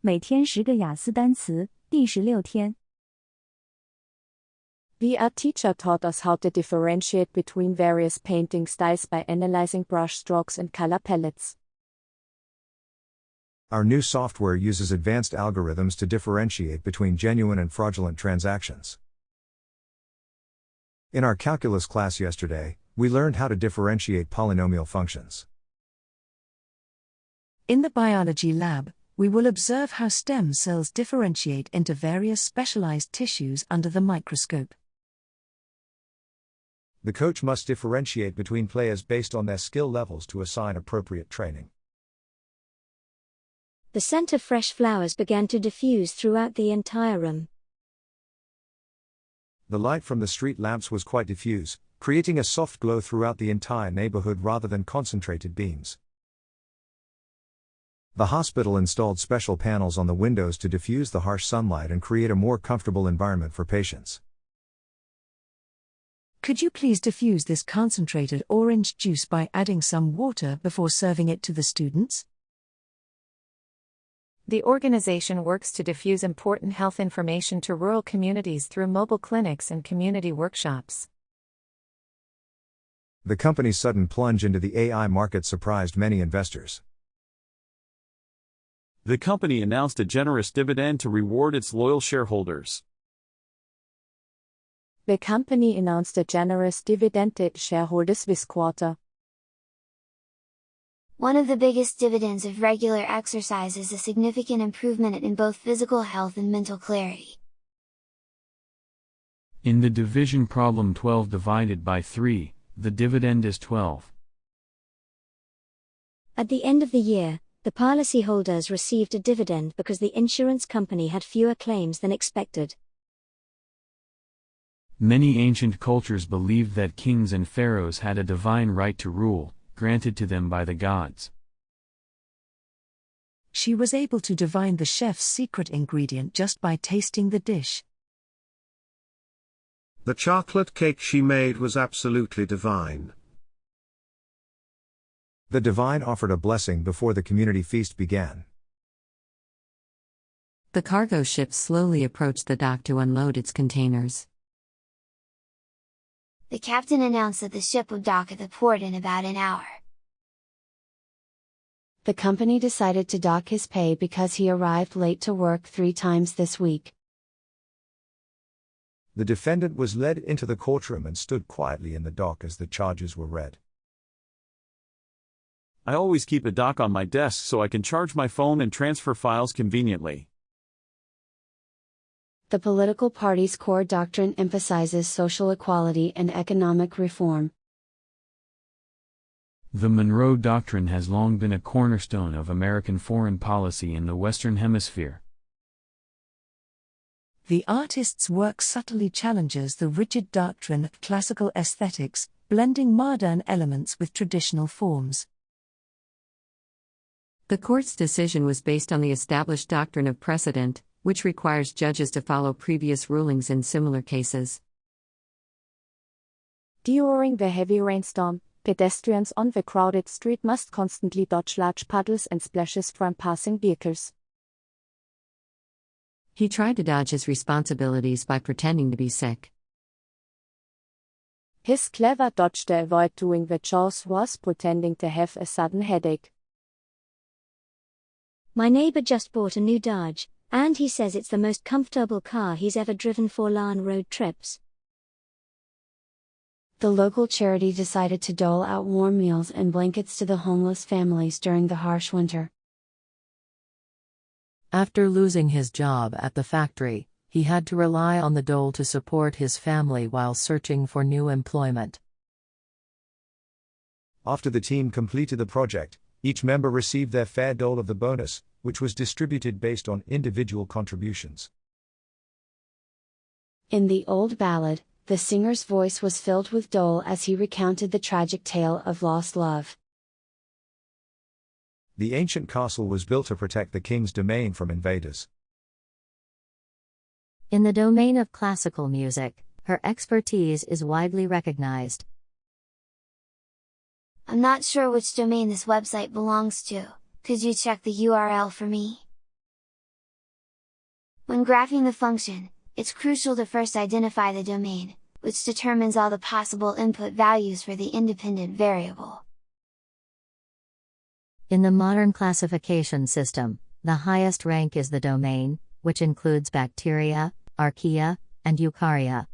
每天10个雅思单词，第16天。The art teacher taught us how to differentiate between various painting styles by analyzing brush strokes and color palettes. Our new software uses advanced algorithms to differentiate between genuine and fraudulent transactions. In our calculus class yesterday, we learned how to differentiate polynomial functions. In the biology lab, we will observe how stem cells differentiate into various specialized tissues under the microscope. The coach must differentiate between players based on their skill levels to assign appropriate training. The scent of fresh flowers began to diffuse throughout the entire room. The light from the street lamps was quite diffuse, creating a soft glow throughout the entire neighborhood rather than concentrated beams. The hospital installed special panels on the windows to diffuse the harsh sunlight and create a more comfortable environment for patients. Could you please diffuse this concentrated orange juice by adding some water before serving it to the students? The organization works to diffuse important health information to rural communities through mobile clinics and community workshops. The company's sudden plunge into the AI market surprised many investors. The company announced a generous dividend to reward its loyal shareholders. The company announced a generous dividend to its shareholders this quarter. One of the biggest dividends of regular exercise is a significant improvement in both physical health and mental clarity. In the division problem 12 divided by 3, the dividend is 12. At the end of the year, the policyholders received a dividend because the insurance company had fewer claims than expected. Many ancient cultures believed that kings and pharaohs had a divine right to rule, granted to them by the gods. She was able to divine the chef's secret ingredient just by tasting the dish. The chocolate cake she made was absolutely divine. The divine offered a blessing before the community feast began. The cargo ship slowly approached the dock to unload its containers. The captain announced that the ship would dock at the port in about an hour. The company decided to dock his pay because he arrived late to work 3 times this week. The defendant was led into the courtroom and stood quietly in the dock as the charges were read. I always keep a dock on my desk so I can charge my phone and transfer files conveniently. The political party's core doctrine emphasizes social equality and economic reform. The Monroe Doctrine has long been a cornerstone of American foreign policy in the Western Hemisphere. The artist's work subtly challenges the rigid doctrine of classical aesthetics, blending modern elements with traditional forms. The court's decision was based on the established doctrine of precedent, which requires judges to follow previous rulings in similar cases. During the heavy rainstorm, pedestrians on the crowded street must constantly dodge large puddles and splashes from passing vehicles. He tried to dodge his responsibilities by pretending to be sick. His clever dodge to avoid doing the chores was pretending to have a sudden headache. My neighbor just bought a new Dodge, and he says it's the most comfortable car he's ever driven for long road trips. The local charity decided to dole out warm meals and blankets to the homeless families during the harsh winter. After losing his job at the factory, he had to rely on the dole to support his family while searching for new employment. After the team completed the project, each member received their fair dole of the bonus, which was distributed based on individual contributions. In the old ballad, the singer's voice was filled with dole as he recounted the tragic tale of lost love. The ancient castle was built to protect the king's domain from invaders. In the domain of classical music, her expertise is widely recognized. I'm not sure which domain this website belongs to. Could you check the URL for me? When graphing the function, it's crucial to first identify the domain, which determines all the possible input values for the independent variable. In the modern classification system, the highest rank is the domain, which includes bacteria, archaea, and eukarya.